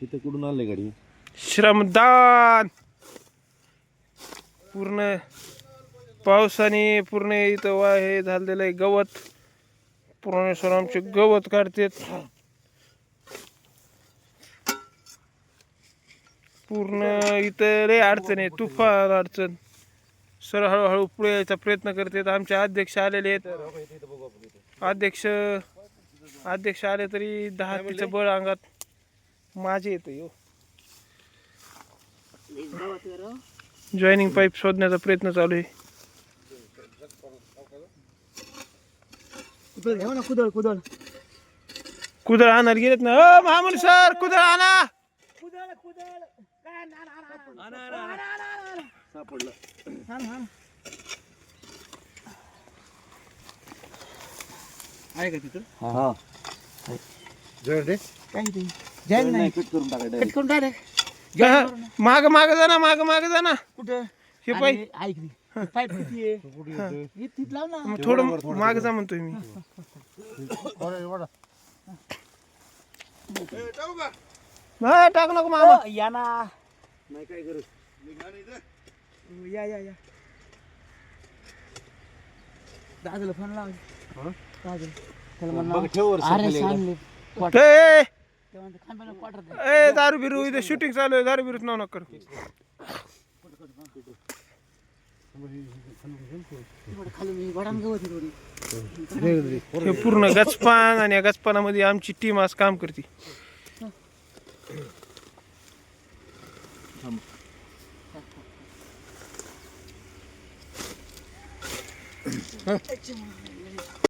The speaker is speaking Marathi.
इथं कुठून आले गाडी? श्रमदान. पूर्ण पावसाने पूर्ण इथं हे झालेलं आहे गवत. पुराणेश्वर आमचे गवत काढतात. पूर्ण इथं लय अडचण आहे, तुफान अडचण. सर हळूहळू पुढे यायचा प्रयत्न करतात. आमचे अध्यक्ष आलेले आहेत. अध्यक्ष आले तरी 10 बळ अंगात माझे येतं यो. जॉईनिंग पाईप शोधण्याचा प्रयत्न चालू आहे. कुदळ आणायला गेलेत ना. मामून सर कुदळ आणा. आहे का तिथं? हा माग माग जा ना, माग माग जा ना. कुठं? हे पाय पाईप किती आहे? इथं लाव ना. थोडं माग जा म्हणतोय मी. टाक नको मामा. या ना. नाही काय गरज. या या या. दादाला फोन लाव. दादा त्याला म्हणा ठेव अरे सांगले ए, तेव्हा खानपान क्वार्टर ए दारू बिरू इथे शूटिंग चालू आहे. दारू बिरूच नाव नका करू. खाली वडान गवत थोडी. हे पूर्ण गचपान आणि या गचपानामध्ये आमची टीम आज काम करते.